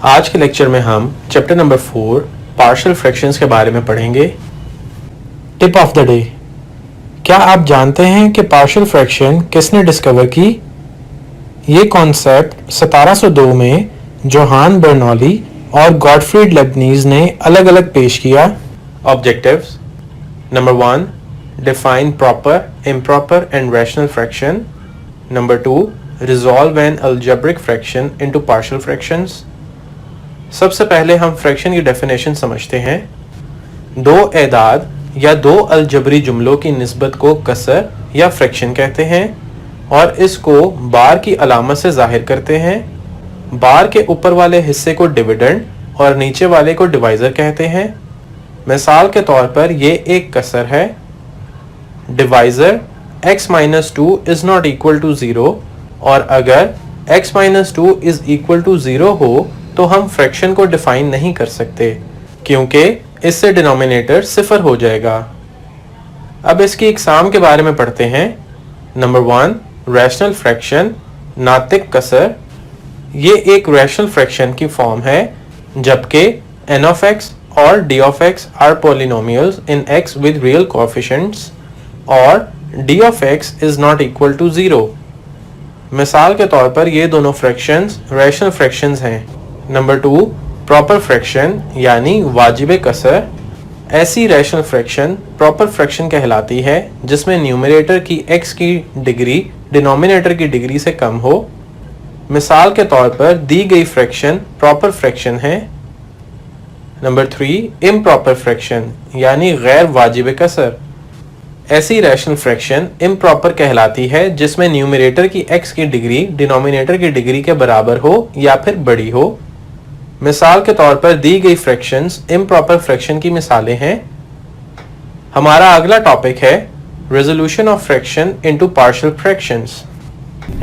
आज के लेक्चर में हम चैप्टर नंबर 4 पार्शियल फ्रैक्शंस के बारे में पढ़ेंगे। Tip of the day. क्या आप जानते हैं कि पार्शियल फ्रैक्शन किसने डिस्कवर की? ये कॉन्सेप्ट 1702 में जोहान बर्नौली और गॉटफ्रीड लेबनीज ने अलग अलग पेश किया। Objectives: number 1, define proper, improper and rational fraction. Number 2, resolve N algebraic fraction into partial fractions. सबसे पहले हम फ्रैक्शन की डेफिनेशन समझते हैं। दो एदाद या दो अलजबरी जुमलों की निस्बत को कसर या फ्रैक्शन कहते हैं और इसको बार की अलामत से जाहिर करते हैं। बार के ऊपर वाले हिस्से को डिविडेंड और नीचे वाले को डिवाइजर कहते हैं। मिसाल के तौर पर ये एक कसर है। Divisor x-2 is not equal to 0 और अगर x-2 इज इक्वल टू 0 हो तो हम फ्रैक्शन को डिफाइन नहीं कर सकते क्योंकि इससे डिनोमिनेटर सिफर हो जाएगा। अब इसकी इकसाम के बारे में पढ़ते हैं। नंबर 1, रैशनल फ्रैक्शन, नातिक कसर। ये एक रैशनल फ्रैक्शन की फॉर्म है जबकि n of x और d of x are polynomials in x with real coefficients और d of x is not equal to 0। मिसाल के तौर पर ये दोनों फ्रैक्शंस रैशनल फ्रैक्शंस हैं। नंबर 2, प्रॉपर फ्रैक्शन यानी वाजिब कसर। ऐसी रैशनल फ्रैक्शन प्रॉपर फ्रैक्शन कहलाती है जिसमें न्यूमरेटर की x की डिग्री डिनोमिनेटर की डिग्री से कम हो। मिसाल के तौर पर दी गई फ्रैक्शन प्रॉपर फ्रैक्शन है। नंबर 3, इम्प्रॉपर फ्रैक्शन यानी गैर वाजिब कसर। ऐसी रैशनल फ्रैक्शन इम्प्रॉपर कहलाती है जिसमें न्यूमरेटर की x की डिग्री डिनोमिनेटर की डिग्री के बराबर हो या फिर बड़ी हो। मिसाल के तौर पर दी गई फ्रैक्शंस इम्प्रॉपर फ्रैक्शन की मिसालें हैं। हमारा अगला टॉपिक है resolution of fraction into partial fractions.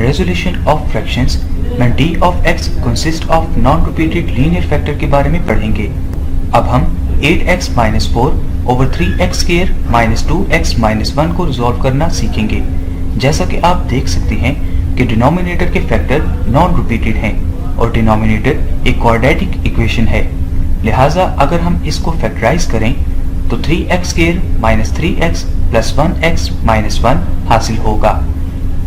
Resolution of fractions में d of x consist of non repeated linear factor के बारे में पढ़ेंगे। अब हम 8x-4 over 3x square minus 2x minus 1 को रिजॉल्व करना सीखेंगे। जैसा कि आप देख सकते हैं कि डिनोमिनेटर के फैक्टर नॉन रिपीटेड हैं और डिनोमिनेटर एक क्वाड्रेटिक इक्वेशन है, लिहाजा अगर हम इसको फैक्टराइज करें तो 3x square minus 3x plus 1x minus 1 हासिल होगा।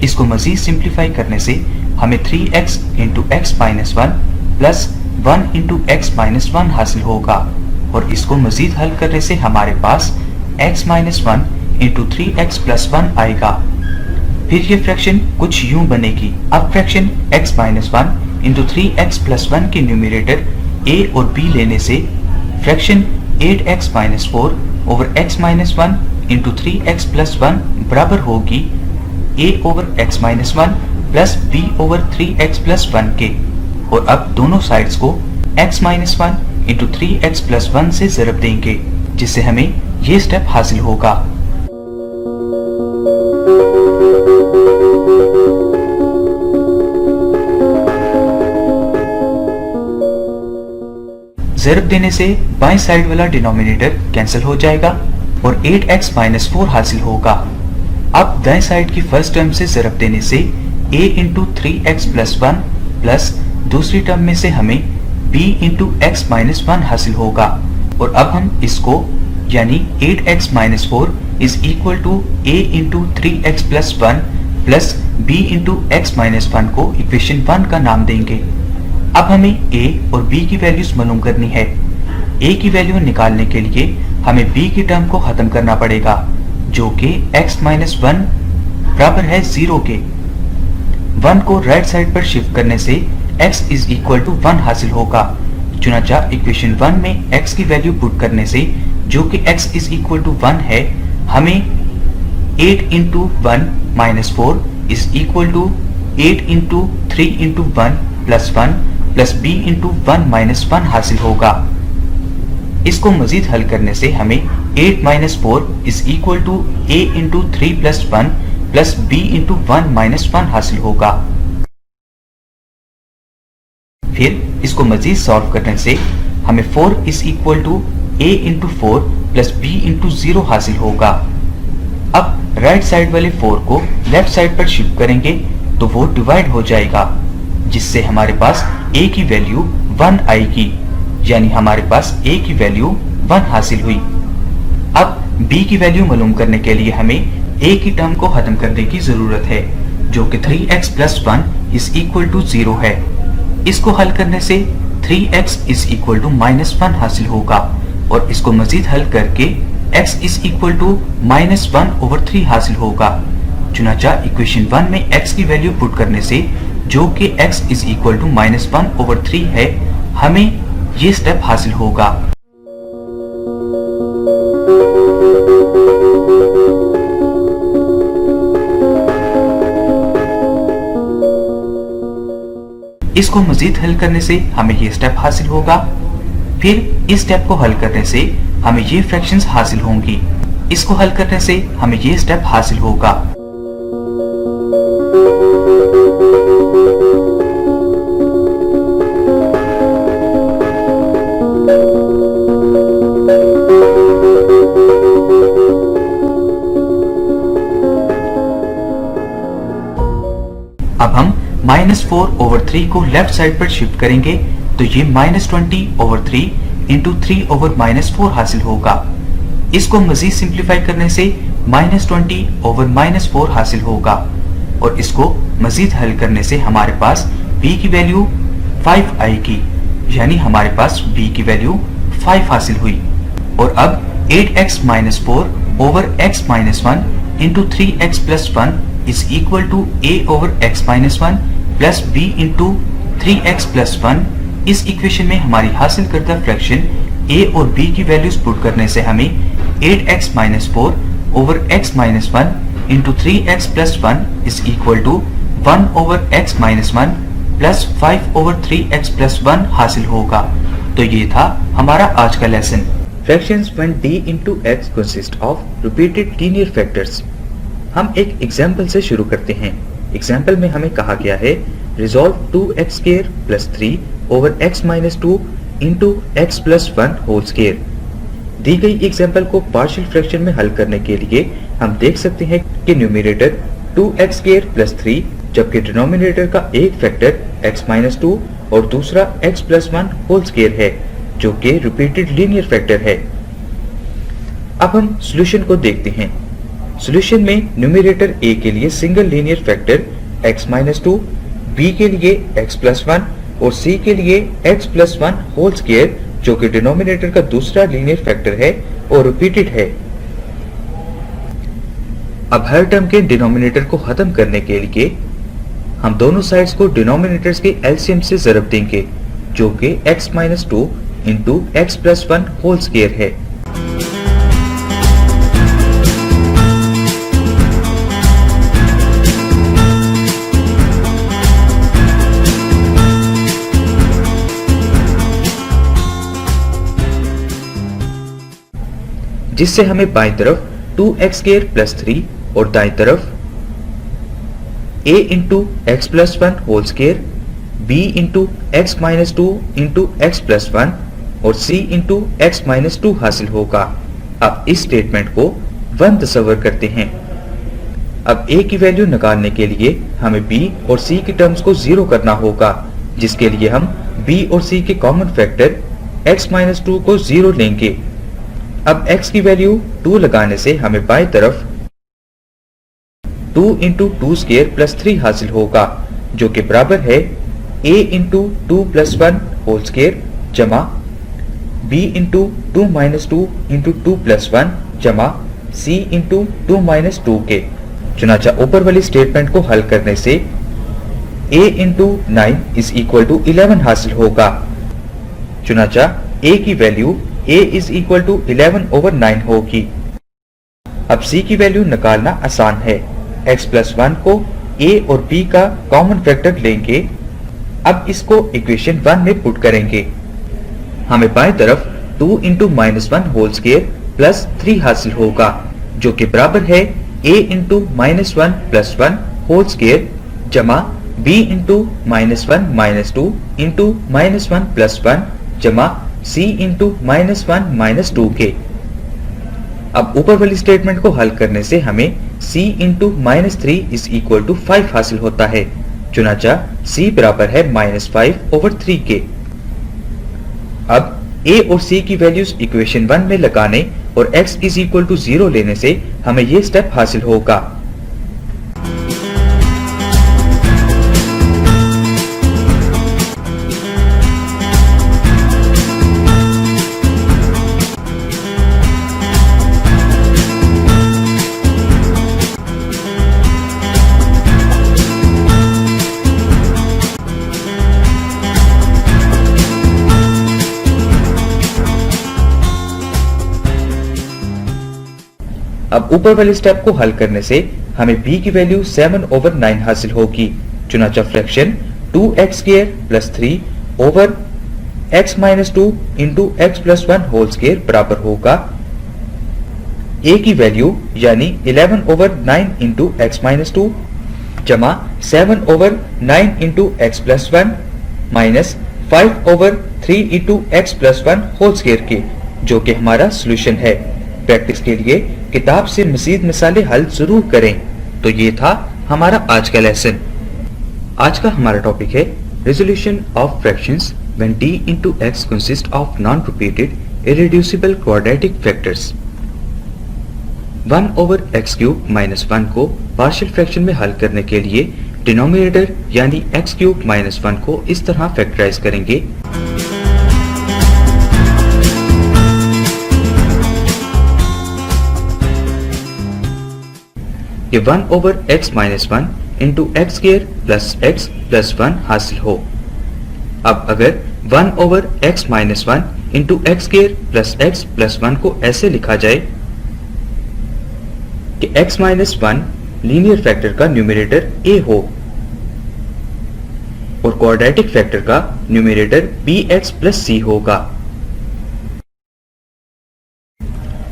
इसको मजीद सिंप्लीफाई करने से हमें 3x into x minus 1 plus 1 into x minus 1 हासिल होगा और इसको मजीद हल करने से हमारे पास x minus 1 into 3x plus 1 आएगा। फिर ये फ्रैक्शन कुछ यूं बनेगी। अब fraction x minus 1 into 3x plus 1 के न्यूमरेटर a और b लेने से fraction 8x minus 4 over x minus 1 into 3x plus 1 बराबर होगी a over x minus 1 plus b over 3x plus 1 के। और अब दोनों साइड्स को x minus 1 into 3x plus 1 से ज़रब देंगे जिससे हमें ये स्टेप हासिल होगा। ज़रब देने से बाएं साइड वाला डिनोमिनेटर कैंसिल हो जाएगा और 8x-4 हासिल होगा। अब दाएं साइड की फर्स्ट टर्म से ज़रब देने से a into 3x plus 1 plus दूसरी टर्म में से हमें b into x minus 1 हासिल होगा और अब हम इसको यानी 8x-4 is equal to a into 3x plus 1 plus b into x minus 1 को इक्वेशन 1 का नाम देंगे। अब हमें a और b की वैल्यूज मालूम करनी है। a की वैल्यू निकालने के लिए हमें b की टर्म को खत्म करना पड़ेगा जो कि x-1 बराबर है 0 के। 1 को राइट साइड पर शिफ्ट करने से x इज इक्वल टू 1 हासिल होगा। चुनांचा इक्वेशन 1 में x की वैल्यू पुट करने से जो कि x इज इक्वल टू 1 है, हमें 8 into 1 minus 4 is equal to 8 into 3 into 1 plus 1 plus b into 1 minus 1 हासिल होगा। इसको मजीद हल करने से हमें 8 minus 4 is equal to a into 3 plus 1 plus b into 1 minus 1 हासिल होगा। फिर इसको मजीद सॉल्व करने से हमें 4 is equal to a into 4 plus b into 0 हासिल होगा। अब राइट साइड वाले 4 को लेफ्ट साइड पर शिफ्ट करेंगे तो वो डिवाइड हो जाएगा जिससे हमारे पास a की वैल्यू 1 आएगी, यानी हमारे पास a की वैल्यू 1 हासिल हुई। अब b की वैल्यू मालूम करने के लिए हमें a की टर्म को खत्म करने की जरूरत है, जो कि 3x + 1 = 0 है। इसको हल करने से 3x = -1 हासिल होगा और इसको मजीद हल करके x = -1/3 हासिल होगा। चुनांचा इक्वेशन 1 में x की वैल्यू पुट करने से, जो कि x = -1/3 है, हमें ये स्टेप हासिल होगा। इसको मजीद हल करने से हमें ये स्टेप हासिल होगा। फिर इस स्टेप को हल करने से हमें ये फ्रैक्शंस हासिल होंगी। इसको हल करने से हमें ये स्टेप हासिल होगा। अब हम -4/3 को लेफ्ट साइड पर शिफ्ट करेंगे तो ये -20/3 इंटू 3/-4 हासिल होगा। इसको मजीद सिंप्लीफाई करने से -20/-4 हासिल होगा और इसको मजीद हल करने से हमारे पास b की वैल्यू 5 आएगी, यानी हमारे पास b की वैल्यू 5 हासिल हुई। और अब 8x - 4/x - 1 into 3x + 1 = a/x - 1 plus b into 3x + 1। इस इक्वेशन में हमारी हासिल करदा फ्रैक्शन a और b की वैल्यूज पुट करने से हमें 8x - 4/x - 1 into 3x + 1 = 1/x - 1 plus 5/3x + 1 हासिल होगा। तो ये था हमारा आज का lesson. Fractions when d into x consist of repeated linear factors। हम एक एग्जाम्पल से शुरू करते हैं। एग्जाम्पल में हमें कहा गया है resolve 2x² + 3/x - 2 into x + 1 whole square. दी गई एग्जाम्पल को पार्शियल फ्रैक्शन में हल करने के लिए हम देख सकते हैं कि न्यूमरेटर 2x² + 3 जबकि डिनोमिनेटर का एक फैक्टर x - 2 और दूसरा x + 1 होल स्क्वायर है, जो कि रिपीटेड लीनियर फैक्टर है। अब हम सॉल्यूशन को देखते हैं। सॉल्यूशन में न्यूमरेटर a के लिए single linear factor x - 2, b के लिए x + 1 और c के लिए x + 1 होल स्क्वायर, जो कि डिनोमिनेटर का दूसरा लीनियर फैक्टर है और रिपीटेड है। अब हर टर्म के डिनोमिनेटर को खत्म करने के लिए हम दोनों साइड्स को डिनोमिनेटर्स के एलसीएम से ज़रब देंगे, जो कि x - 2 into x + 1 whole square है। जिससे हमें बाईं तरफ 2x² + 3 और दाईं तरफ a into x + 1 whole square, b into x - 2 into x + 1 और c इंटू x - 2 हासिल होगा। अब इस स्टेटमेंट को 1 तस्वर करते हैं। अब a की वैल्यू निकालने के लिए हमें b और c की टर्म्स को 0 करना होगा, जिसके लिए हम b और c के कॉमन फैक्टर x - 2 को 0 लेंगे। अब x की वैल्यू 2 लगाने से हमें बाईं तरफ 2 इंटू 2² + 3 हासिल होगा, जो कि बराबर है a इंटू 2 + 1 होल स्क्वायर जमा b इंटू 2 - 2 इंटू 2 + 1 जमा c इंटू 2 - 2 के। चुनांचा ऊपर वाली स्टेटमेंट को हल करने से a इंटू 9 = 11 हासिल होगा। चुनांचा a की वैल्यू a = 11/9 होगी। अब c की वैल्यू निकालना आसान है। x + 1 को a और b का कॉमन फैक्टर लेंगे। अब इसको इक्वेशन 1 में पुट करेंगे। हमें बाएं तरफ 2 इंटू -1 होल स्क्वायर प्लस 3 हासिल होगा, जो कि बराबर है a इंटू -1 + 1 होल स्क्वायर जमा b इंटू -1 - 2 इंटू -1 + 1 जमा c इंटू -1 - 2 के। अब ऊपर वाली स्टेटमेंट को हल करने से हमें c इंटू -3 = 5 हासिल होता है। चुनांचा c बराबर है -5/3 के। a और c की वैल्यूज इक्वेशन 1 में लगाने और x इज इक्वल टू 0 लेने से हमें ये स्टेप हासिल होगा। अब ऊपर वाले स्टेप को हल करने से हमें b की वैल्यू 7/9 हासिल होगी। चुनाचा fraction 2x² plus 3 over x minus 2 into x plus 1 whole square बराबर होगा a की वैल्यू यानी 11/9 इंटू x माइनस 2 जमा 7/9 into x plus 1 minus 5/3 into x plus 1 whole square के, जो कि हमारा सोल्यूशन है। प्रैक्टिस के लिए किताब से मजीद मिसालें हल जरूर करें। तो ये था हमारा आज का लेसन। आज का हमारा टॉपिक है resolution of fractions when d into x consists of non-repeated irreducible quadratic factors। 1/x³ minus 1 को पार्शियल फ्रैक्शन में हल करने के लिए डिनोमिनेटर यानी x³ माइनस 1 को इस तरह फैक्टराइज करेंगे। ये 1/x minus 1 into x² plus x plus 1 हासिल हो। अब अगर 1/x minus 1 into x² plus x plus 1 को ऐसे लिखा जाए कि x माइनस 1 लीनियर फैक्टर का न्यूमरेटर a हो और क्वाड्रेटिक फैक्टर का न्यूमरेटर bx प्लस c होगा।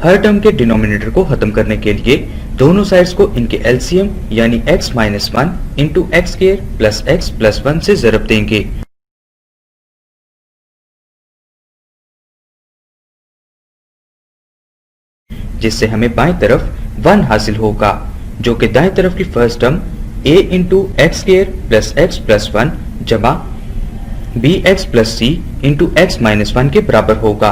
हर टर्म के डिनोमिनेटर को खत्म करने के लिए दोनों साइड्स को इनके एलसीएम यानी x minus 1 into x² plus x plus 1 से ज़रब देंगे। जिससे हमें बाएं तरफ 1 हासिल होगा, जो कि दाएं तरफ की first term a into x² plus x plus 1 जमा bx plus c into x minus 1 के बराबर होगा।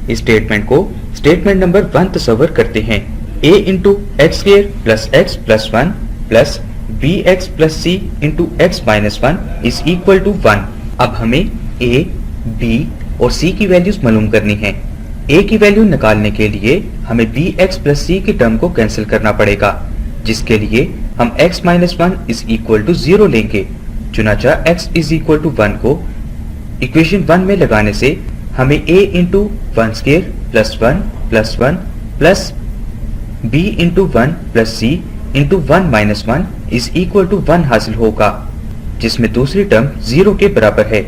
इस स्टेटमेंट को स्टेटमेंट नंबर 1 तस्वर करते हैं। a into x² plus x plus 1 plus bx plus c into x minus 1 is equal to 1। अब हमें a, b और c की वैल्यूज मालूम करनी है। a की वैल्यू निकालने के लिए हमें bx प्लस c की टर्म को कैंसिल करना पड़ेगा, जिसके लिए हम x minus 1 is equal to 0 लेंगे। चुनाचा x इज इक्वल टू 1 को इक्वेशन 1 में लगाने से हमें a into 1² plus 1 plus 1 plus b into 1 plus c into 1 minus 1 is equal to 1 हासिल होगा, जिसमें दूसरी टर्म 0 के बराबर है।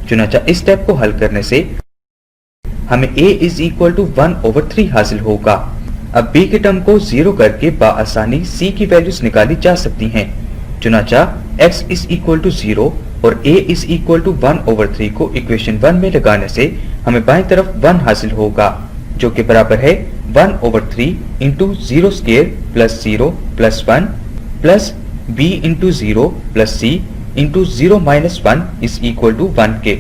चुनाचा इस स्टेप को हल करने से हमें a इज इक्वल टू 1/3 हासिल होगा। अब b के टर्म को 0 करके बाआसानी c की वैल्यूज निकाली जा सकती हैं। चुनाचा x इज इक्वल टू 0 और a इज इक्वल टू 1/3 को इक्वेशन 1 में लगाने से हमें बाएं तरफ 1 हासिल होगा, जो कि बराबर है 1/3 into 0² plus 0 plus 1 plus b into 0 plus c into 0 minus 1 is equal to 1 के।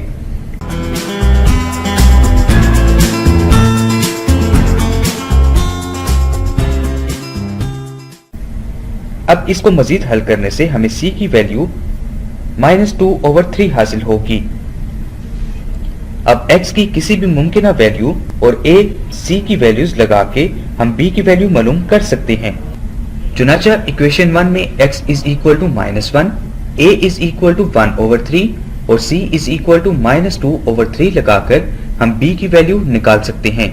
अब इसको मजीद हल करने से हमें c की वैल्यू -2/3 हासिल होगी। अब x की किसी भी मुमकिन वैल्यू और a, c की वैल्यूज लगा के हम b की वैल्यू मालूम कर सकते हैं। चुनाचा इक्वेशन 1 में x is equal to -1, a is equal to 1/3 और c इज इक्वल टू -2/3 लगाकर हम b की वैल्यू निकाल सकते हैं।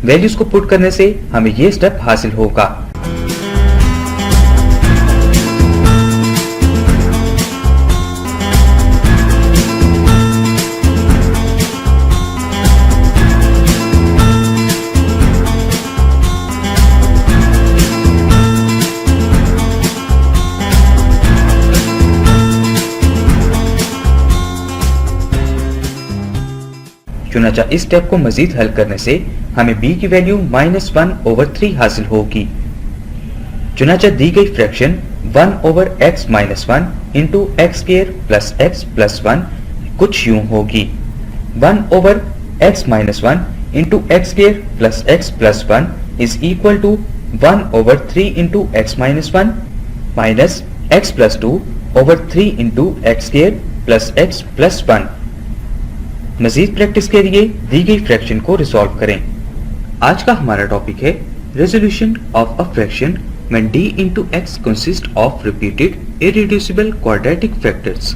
वैल्यूज को पुट करने से हमें ये स्टेप हासिल होगा। चुनाचा इस स्टेप को मजीद हल करने से हमें b की वैल्यू -1/3 हासिल होगी। चुनाचा दी गई fraction 1/x minus 1 into x² plus x plus 1 कुछ यूं होगी। 1 x minus 1 into x square plus x plus 1 is equal to 1 over 3 into x minus 1 minus x plus 2 over 3 into x square plus x plus 1। Majeed practice के लिए दी गई fraction को resolve करें। आज का हमारा टॉपिक है resolution of a fraction when d into x consists of repeated irreducible quadratic factors।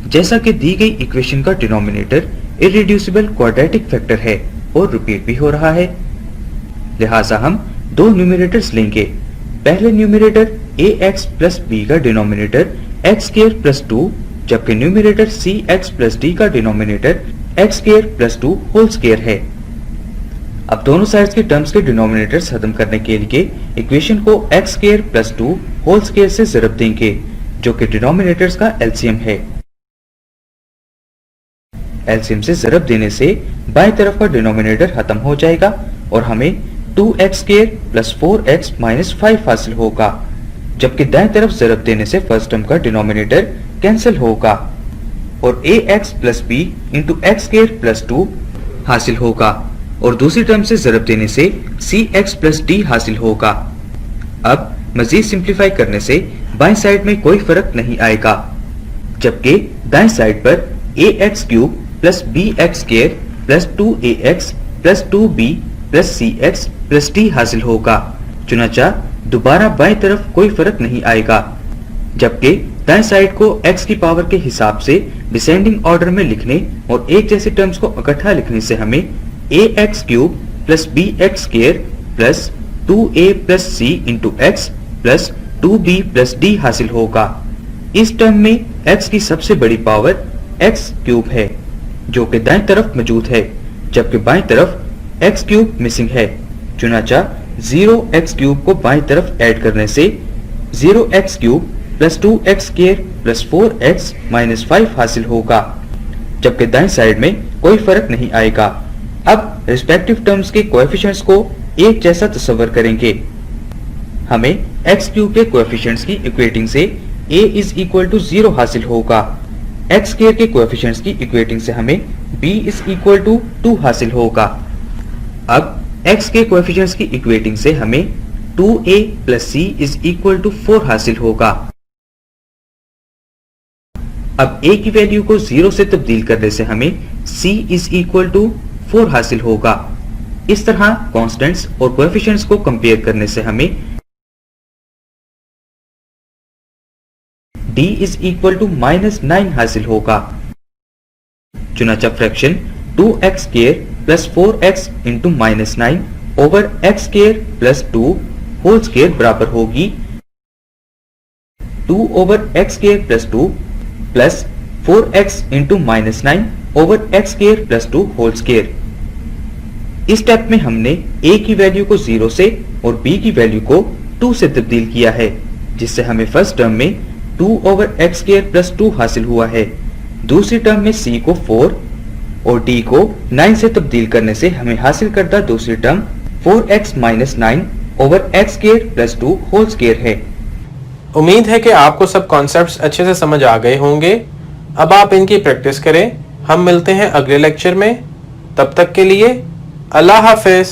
जैसा कि दी गई इक्वेशन का डिनोमिनेटर इररिड्यूसिबल क्वाड्रेटिक फैक्टर है और रिपीट भी हो रहा है, लिहाजा हम दो न्यूमरेटर्स लेंगे। पहले न्यूमरेटर ax प्लस b का डिनोमिनेटर x स्क्वायर प्लस 2, जबकि न्यूमरेटर cx प्लस d का denominator x square plus 2 whole square है। अब दोनों साइड्स के टर्म्स के डिनोमिनेटर्स खत्म करने के लिए इक्वेशन को x square plus 2 whole square से ज़रब देंगे, जो कि डिनोमिनेटर्स का एलसीएम है। एलसीएम से ज़रब देने से बाएं तरफ का डिनोमिनेटर खत्म हो जाएगा और हमें 2x square plus 4x minus 5 हासिल होगा, जबकि दाएं तरफ ज़रब देने से फर्स्ट टर्म का डिनोमिनेटर कैंसिल होगा और ax plus b into x square plus 2 हासिल होगा और दूसरी टर्म से ज़रब देने से cx प्लस d हासिल होगा। अब मजीद सिंप्लीफाई करने से बाएं साइड में कोई फर्क नहीं आएगा, जबकि दाएं साइड पर ax cube plus bx square plus 2ax plus 2b plus cx plus d हासिल होगा। चुनांचा दोबारा बाएं तरफ कोई फर्क नहीं आएगा, जबकि दाएं साइड को x की पावर के हिसाब से डिसेंडिंग ऑर्डर में लिखने और एक जैसे टर्म्स को इकट्ठा लिखने से हमें ax cube plus bx square plus 2a plus c into x plus 2b plus d हासिल होगा। इस टर्म में x की सबसे बड़ी पावर x क्यूब है, जो कि दाएं तरफ मौजूद है, जबकि बाएं तरफ x क्यूब मिसिंग है। चुनांचा 0x क्यूब को बाएं तरफ ऐड करने से 0x cube plus 2x square plus 4x minus 5 हासिल होगा, जबकि दाएं साइड में कोई फर्क नहीं आएगा। अब रिस्पेक्टिव टर्म्स के कोएफिशिएंट्स को एक जैसा तस्वर करेंगे। हमें x क्यूब के कोएफिशिएंट्स की इक्वेटिंग से a इज इक्वल टू 0 हासिल होगा। x स्क्वायर के कोएफिशिएंट्स की इक्वेटिंग से हमें b इज इक्वल टू 2 हासिल होगा। अब x के कोएफिशिएंट्स की इक्वेटिंग से हमें 2a plus c is equal to 4 हासिल होगा। अब a की वैल्यू को 0 से तब्दील करने से हमें c इज इक्वल टू 4 हासिल होगा। इस तरह कॉन्स्टेंट्स और कोएफिशिएंट्स को कंपेयर करने से हमें d is equal to minus 9 हासिल होगा। चुनांचा fraction 2x square plus 4x into minus 9 over x square plus 2 whole square बराबर होगी 2 over x square plus 2 plus 4x into minus 9 over x square plus 2 whole square. इस step में हमने a की value को 0 से और b की वैल्यू को 2 से तब्दील किया है, जिससे हमें फर्स्ट टर्म में 2 ओवर x स्क्वायर प्लस 2 हासिल हुआ है। दूसरी टर्म में c को 4 और d को 9 से तब्दील करने से हमें हासिल करता दूसरी term 4x minus 9 over x square plus 2 whole square है। उम्मीद है कि आपको सब कॉन्सेप्ट्स अच्छे से समझ आ गए होंगे। अब आप इनकी प्रैक्टिस करें। हम मिलते हैं अगले लेक्चर में। तब तक के लिए अल्लाह हाफिज।